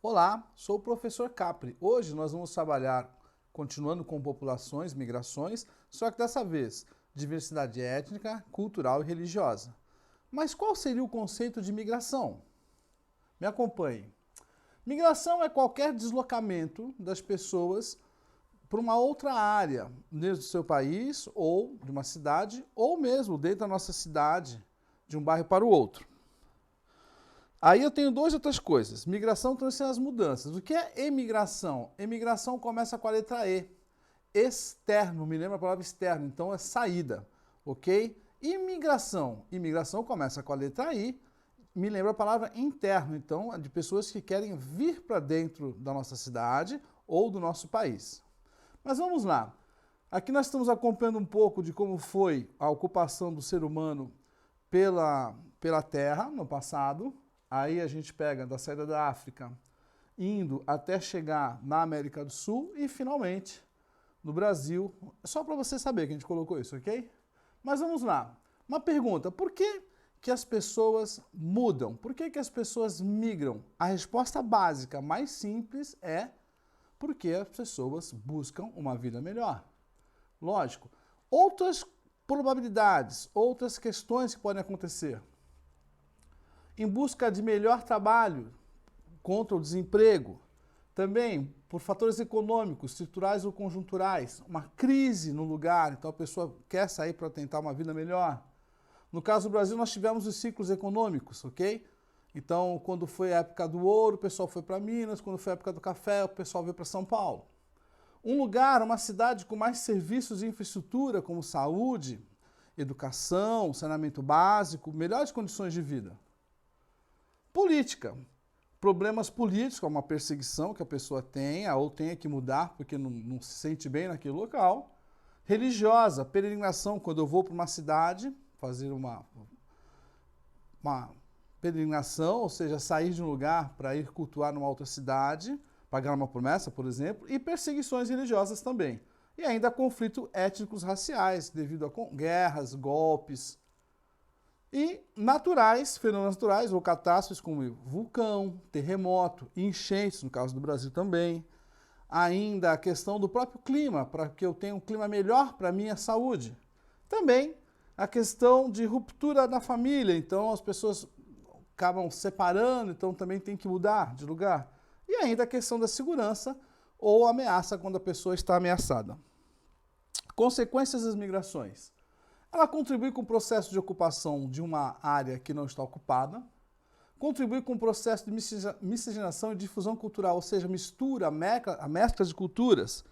Olá, sou o professor Capri. Hoje nós vamos trabalhar, continuando com populações, migrações, só que dessa vez diversidade étnica, cultural e religiosa. Mas qual seria o conceito de migração? Me acompanhe. Migração é qualquer deslocamento das pessoas para uma outra área, dentro do seu país, ou de uma cidade, ou mesmo dentro da nossa cidade, de um bairro para o outro. Aí eu tenho duas outras coisas. Migração trouxe as mudanças. O que é emigração? Emigração começa com a letra E. Externo, me lembra a palavra externo, então é saída, ok? Imigração. Imigração começa com a letra I, me lembra a palavra interno, então é de pessoas que querem vir para dentro da nossa cidade ou do nosso país. Mas vamos lá. Aqui nós estamos acompanhando um pouco de como foi a ocupação do ser humano pela terra no passado. Aí a gente pega da saída da África, indo até chegar na América do Sul e finalmente no Brasil. Só para você saber que a gente colocou isso, ok? Mas vamos lá. Uma pergunta, por que as pessoas mudam? Por que as pessoas migram? A resposta básica, mais simples, é porque as pessoas buscam uma vida melhor. Lógico. Outras probabilidades, outras questões que podem acontecer. Em busca de melhor trabalho, contra o desemprego. Também por fatores econômicos, estruturais ou conjunturais. Uma crise no lugar, então a pessoa quer sair para tentar uma vida melhor. No caso do Brasil, nós tivemos os ciclos econômicos, ok? Então, quando foi a época do ouro, o pessoal foi para Minas. Quando foi a época do café, o pessoal veio para São Paulo. Um lugar, uma cidade com mais serviços e infraestrutura, como saúde, educação, saneamento básico, melhores condições de vida. Política. Problemas políticos, como uma perseguição que a pessoa tenha ou tenha que mudar porque não se sente bem naquele local. Religiosa, peregrinação, quando eu vou para uma cidade, fazer uma peregrinação, ou seja, sair de um lugar para ir cultuar numa outra cidade, pagar uma promessa, por exemplo, e perseguições religiosas também. E ainda conflitos étnicos raciais, devido a guerras, golpes. E naturais, fenômenos naturais ou catástrofes como vulcão, terremoto, enchentes, no caso do Brasil também. Ainda a questão do próprio clima, para que eu tenha um clima melhor para a minha saúde. Também a questão de ruptura da família, então as pessoas acabam separando, então também tem que mudar de lugar. E ainda a questão da segurança ou ameaça quando a pessoa está ameaçada. Consequências das migrações. Ela contribui com o processo de ocupação de uma área que não está ocupada, contribui com o processo de miscigenação e difusão cultural, ou seja, mistura, a mescla de culturas.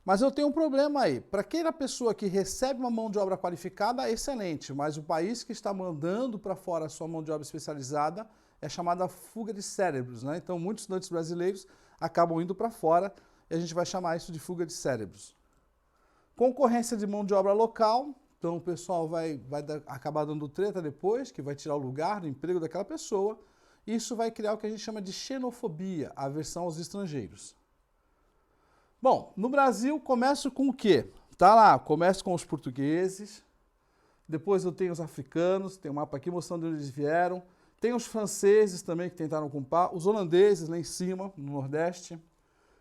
Mas eu tenho um problema aí. Para aquela pessoa que recebe uma mão de obra qualificada, é excelente, mas o país que está mandando para fora a sua mão de obra especializada é chamada fuga de cérebros, né? Então, muitos estudantes brasileiros acabam indo para fora e a gente vai chamar isso de fuga de cérebros. Concorrência de mão de obra local. Então o pessoal vai acabar dando treta depois, que vai tirar o lugar do emprego daquela pessoa. E isso vai criar o que a gente chama de xenofobia, aversão aos estrangeiros. Bom, no Brasil começo com o quê? Tá lá, começo com os portugueses, depois eu tenho os africanos, tem um mapa aqui mostrando onde eles vieram. Tem os franceses também que tentaram ocupar, os holandeses lá em cima, no Nordeste.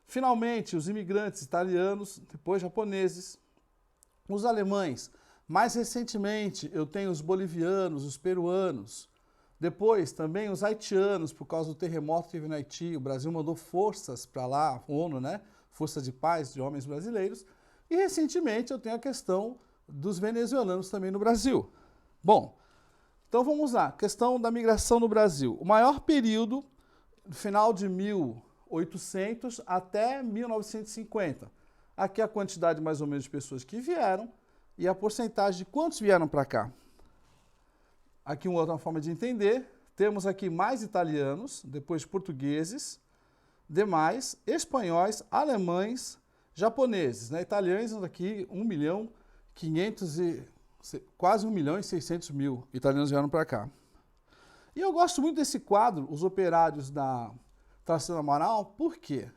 Finalmente, os imigrantes italianos, depois japoneses, os alemães. Mais recentemente, eu tenho os bolivianos, os peruanos. Depois, também os haitianos, por causa do terremoto que teve no Haiti. O Brasil mandou forças para lá, a ONU, né? Força de paz de homens brasileiros. E, recentemente, eu tenho a questão dos venezuelanos também no Brasil. Bom, então vamos lá. Questão da migração no Brasil. O maior período, no final de 1800 até 1950. Aqui a quantidade, mais ou menos, de pessoas que vieram. E a porcentagem de quantos vieram para cá. Aqui uma outra forma de entender. Temos aqui mais italianos, depois portugueses, demais, espanhóis, alemães, japoneses. Né? Italianos aqui 1.500.000 quase 1.600.000 italianos vieram para cá. E eu gosto muito desse quadro, Os Operários da Tarsila Amaral, por quê?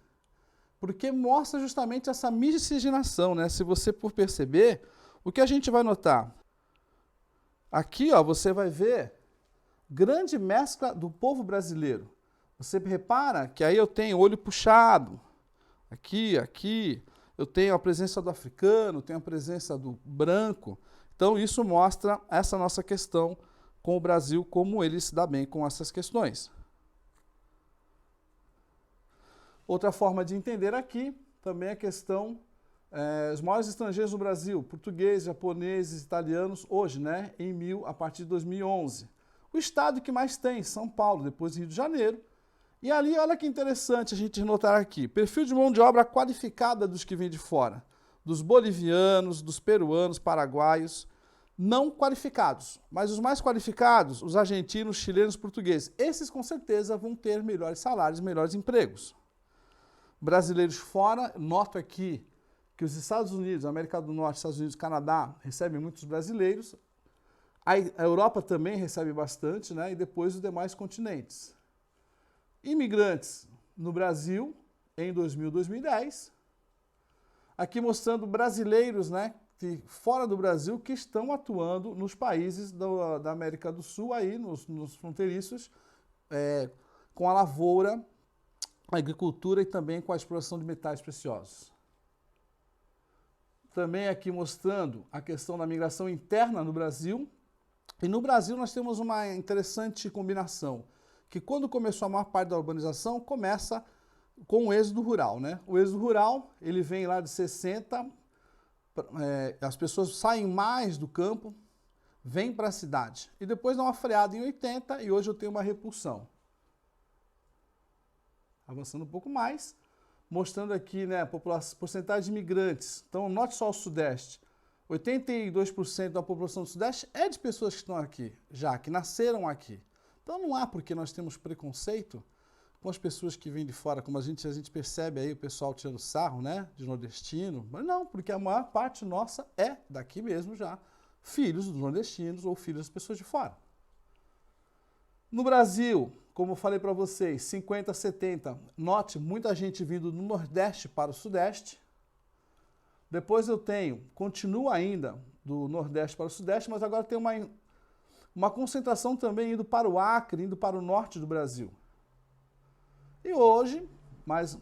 Porque mostra justamente essa miscigenação, né? Se você por perceber, o que a gente vai notar? Aqui, ó, você vai ver grande mescla do povo brasileiro. Você repara que aí eu tenho olho puxado, aqui, eu tenho a presença do africano, tenho a presença do branco. Então, isso mostra essa nossa questão com o Brasil, como ele se dá bem com essas questões. Outra forma de entender aqui também a questão, os maiores estrangeiros no Brasil, portugueses, japoneses, italianos, hoje, né, a partir de 2011. O estado que mais tem, São Paulo, depois Rio de Janeiro. E ali, olha que interessante a gente notar aqui, perfil de mão de obra qualificada dos que vêm de fora, dos bolivianos, dos peruanos, paraguaios, não qualificados, mas os mais qualificados, os argentinos, chilenos, portugueses. Esses, com certeza, vão ter melhores salários, melhores empregos. Brasileiros fora, noto aqui que os Estados Unidos, América do Norte, Estados Unidos, Canadá, recebem muitos brasileiros. A Europa também recebe bastante, né? E depois os demais continentes. Imigrantes no Brasil em 2000, 2010. Aqui mostrando brasileiros, né, fora do Brasil, que estão atuando nos países da América do Sul, aí, nos fronteiriços, com a lavoura, a agricultura e também com a exploração de metais preciosos. Também aqui mostrando a questão da migração interna no Brasil. E no Brasil nós temos uma interessante combinação, que quando começou a maior parte da urbanização, começa com o êxodo rural, né? O êxodo rural, ele vem lá de 60, as pessoas saem mais do campo, vêm para a cidade. E depois dá uma freada em 80 e hoje eu tenho uma repulsão. Avançando um pouco mais, mostrando aqui, né, a porcentagem de imigrantes. Então, note só o Sudeste. 82% da população do Sudeste é de pessoas que estão aqui, já que nasceram aqui. Então não há porque nós temos preconceito com as pessoas que vêm de fora, como a gente percebe aí o pessoal tirando sarro, né, de nordestino. Mas não, porque a maior parte nossa é daqui mesmo já, filhos dos nordestinos ou filhos das pessoas de fora. No Brasil, como eu falei para vocês, 50, 70, note muita gente vindo do Nordeste para o Sudeste. Depois eu continuo ainda do Nordeste para o Sudeste, mas agora tem uma concentração também indo para o Acre, indo para o norte do Brasil. E hoje, mais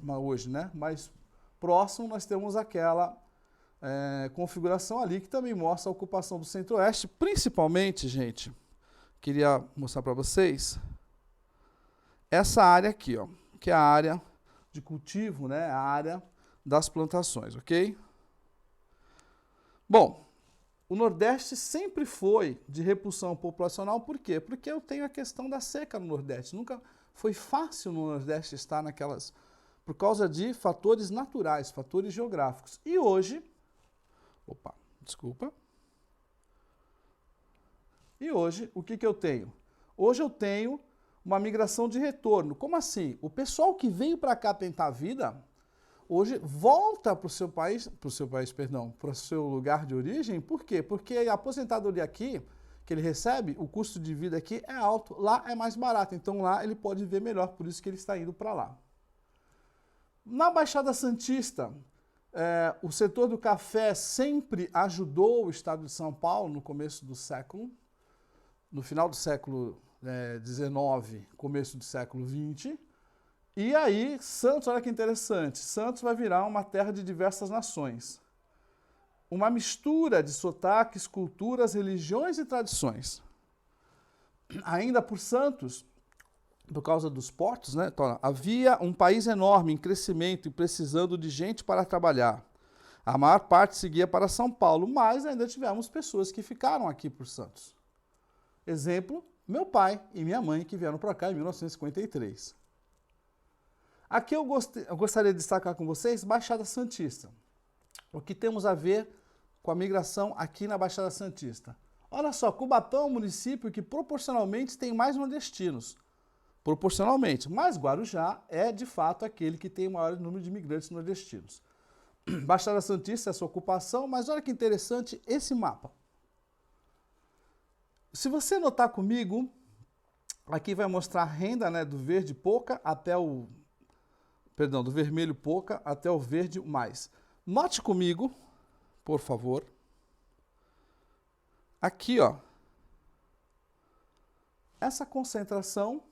próximo, nós temos aquela configuração ali que também mostra a ocupação do Centro-Oeste, principalmente, gente, queria mostrar para vocês, essa área aqui, ó, que é a área de cultivo, né, a área das plantações, ok? Bom, o Nordeste sempre foi de repulsão populacional, por quê? Porque eu tenho a questão da seca no Nordeste. Nunca foi fácil no Nordeste estar por causa de fatores naturais, fatores geográficos. E hoje, E hoje, o que eu tenho? Hoje eu tenho uma migração de retorno. Como assim? O pessoal que veio para cá tentar a vida, hoje volta para o seu lugar de origem. Por quê? Porque a aposentadoria aqui, que ele recebe, o custo de vida aqui é alto, lá é mais barato. Então lá ele pode viver melhor, por isso que ele está indo para lá. Na Baixada Santista, o setor do café sempre ajudou o estado de São Paulo no começo do século, no final do século XIX, começo do século XX. E aí, Santos, olha que interessante, Santos vai virar uma terra de diversas nações. Uma mistura de sotaques, culturas, religiões e tradições. Ainda por Santos, por causa dos portos, né, havia um país enorme em crescimento e precisando de gente para trabalhar. A maior parte seguia para São Paulo, mas ainda tivemos pessoas que ficaram aqui por Santos. Exemplo, meu pai e minha mãe que vieram para cá em 1953. Aqui eu gostaria de destacar com vocês Baixada Santista. O que temos a ver com a migração aqui na Baixada Santista? Olha só, Cubatão é um município que proporcionalmente tem mais nordestinos. Proporcionalmente, mas Guarujá é de fato aquele que tem o maior número de imigrantes nordestinos. Baixada Santista é a sua ocupação, mas olha que interessante esse mapa. Se você notar comigo, aqui vai mostrar a renda, né, do verde pouca até do vermelho pouca até o verde mais. Note comigo, por favor, aqui, ó, essa concentração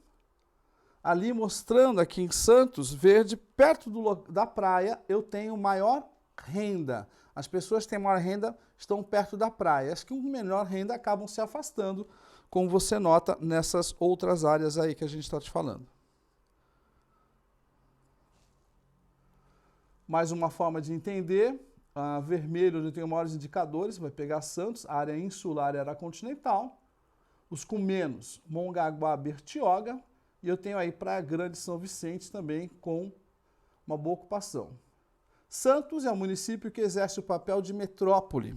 ali mostrando aqui em Santos, Verde, perto da praia, eu tenho maior renda. As pessoas que têm maior renda estão perto da praia. As que com menor renda acabam se afastando, como você nota nessas outras áreas aí que a gente está te falando. Mais uma forma de entender, vermelho onde eu tenho maiores indicadores, vai pegar Santos, a área insular e a área continental. Os com menos, Mongaguá, Bertioga, e eu tenho aí Praia Grande, São Vicente também com uma boa ocupação. Santos é um município que exerce o papel de metrópole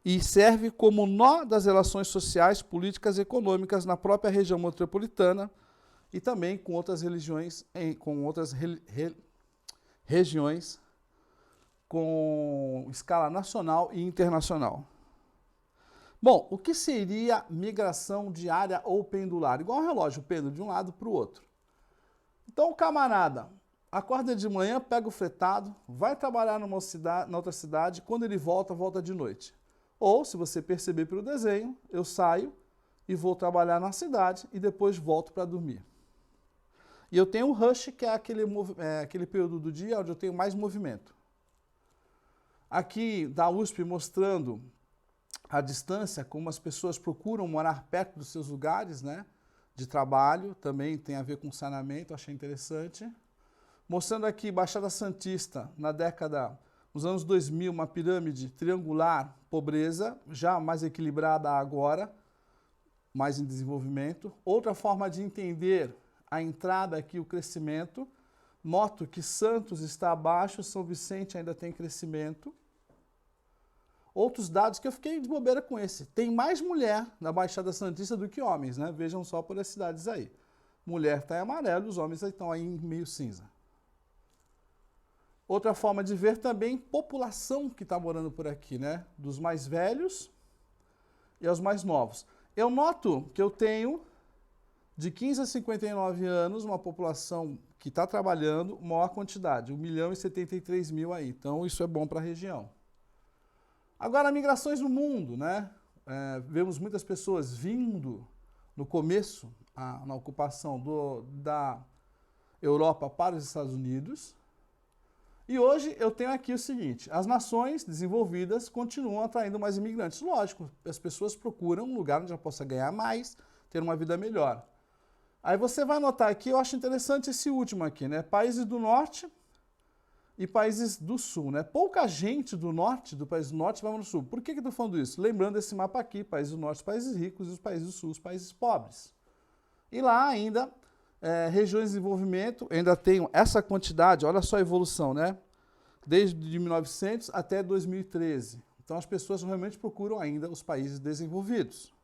e serve como nó das relações sociais, políticas e econômicas na própria região metropolitana e também com outras regiões com escala nacional e internacional. Bom, o que seria migração diária ou pendular? Igual um relógio, pêndulo de um lado para o outro. Então o camarada acorda de manhã, pega o fretado, vai trabalhar na outra cidade, quando ele volta, volta de noite. Ou, se você perceber pelo desenho, eu saio e vou trabalhar na cidade e depois volto para dormir. E eu tenho o rush, que é aquele período do dia onde eu tenho mais movimento. Aqui da USP mostrando a distância, como as pessoas procuram morar perto dos seus lugares, né, de trabalho, também tem a ver com saneamento, achei interessante. Mostrando aqui Baixada Santista, nos anos 2000, uma pirâmide triangular, pobreza, já mais equilibrada agora, mais em desenvolvimento. Outra forma de entender a entrada aqui, o crescimento. Noto que Santos está abaixo, São Vicente ainda tem crescimento. Outros dados que eu fiquei de bobeira com esse. Tem mais mulher na Baixada Santista do que homens, né? Vejam só por as cidades aí. Mulher está em amarelo, os homens estão aí em meio cinza. Outra forma de ver também, população que está morando por aqui, né? Dos mais velhos e aos mais novos. Eu noto que eu tenho, de 15 a 59 anos, uma população que está trabalhando, maior quantidade, 1.073.000 aí. Então, isso é bom para a região. Agora, migrações no mundo, né? Vemos muitas pessoas vindo, no começo, na ocupação da Europa para os Estados Unidos. E hoje eu tenho aqui o seguinte, as nações desenvolvidas continuam atraindo mais imigrantes. Lógico, as pessoas procuram um lugar onde ela possa ganhar mais, ter uma vida melhor. Aí você vai notar aqui, eu acho interessante esse último aqui, né? Países do norte e países do sul, né? Pouca gente do país do norte vai no sul. Por que eu estou falando isso? Lembrando esse mapa aqui, países do norte, países ricos, e os países do sul, os países pobres. E lá ainda, regiões de desenvolvimento, ainda tem essa quantidade, olha só a evolução, né? Desde 1900 até 2013. Então as pessoas realmente procuram ainda os países desenvolvidos.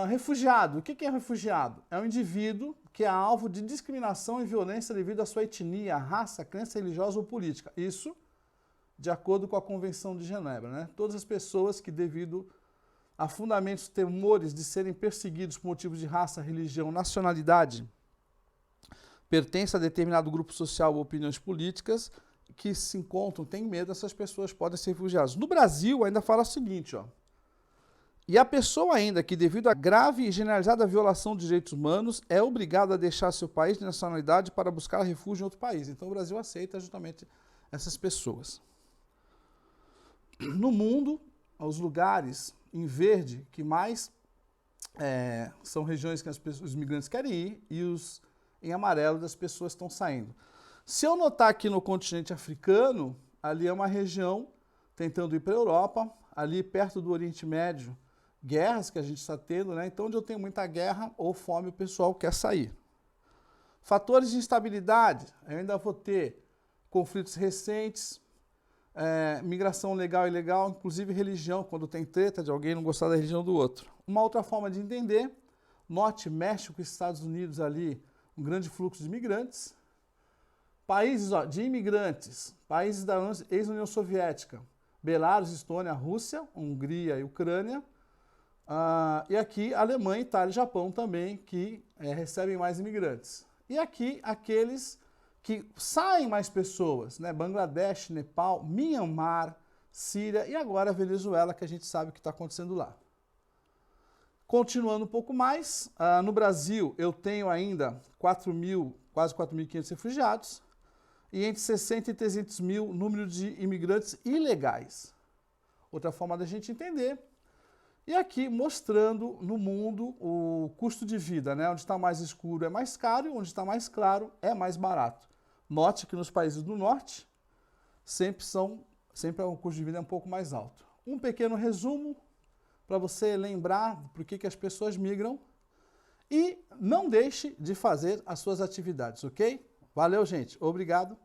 Refugiado. O que é refugiado? É um indivíduo que é alvo de discriminação e violência devido à sua etnia, raça, crença religiosa ou política. Isso de acordo com a Convenção de Genebra, né? Todas as pessoas que, devido a fundamentos temores de serem perseguidos por motivos de raça, religião, nacionalidade, pertencem a determinado grupo social ou opiniões políticas, que se encontram, têm medo, essas pessoas podem ser refugiadas. No Brasil, ainda fala o seguinte, ó. E a pessoa ainda que, devido à grave e generalizada violação de direitos humanos, é obrigada a deixar seu país de nacionalidade para buscar refúgio em outro país. Então, o Brasil aceita justamente essas pessoas. No mundo, os lugares em verde que mais são regiões que os imigrantes querem ir, e os em amarelo das pessoas estão saindo. Se eu notar aqui no continente africano, ali é uma região tentando ir para a Europa, ali perto do Oriente Médio, guerras que a gente está tendo, né? Então, onde eu tenho muita guerra ou fome, o pessoal quer sair. Fatores de instabilidade, eu ainda vou ter conflitos recentes, migração legal e ilegal, inclusive religião, quando tem treta de alguém não gostar da religião do outro. Uma outra forma de entender, Norte, México e Estados Unidos ali, um grande fluxo de imigrantes. Países de imigrantes, países da ex-União Soviética, Belarus, Estônia, Rússia, Hungria e Ucrânia. E aqui Alemanha, Itália e Japão também, que recebem mais imigrantes. E aqui aqueles que saem mais pessoas, né? Bangladesh, Nepal, Myanmar, Síria e agora a Venezuela, que a gente sabe o que está acontecendo lá. Continuando um pouco mais, no Brasil eu tenho ainda quase 4.500 refugiados e entre 60 e 300 mil número de imigrantes ilegais. Outra forma da gente entender. E aqui mostrando no mundo o custo de vida, né? Onde está mais escuro é mais caro, onde está mais claro é mais barato. Note que nos países do norte sempre o custo de vida é um pouco mais alto. Um pequeno resumo para você lembrar por que as pessoas migram e não deixe de fazer as suas atividades, ok? Valeu, gente. Obrigado.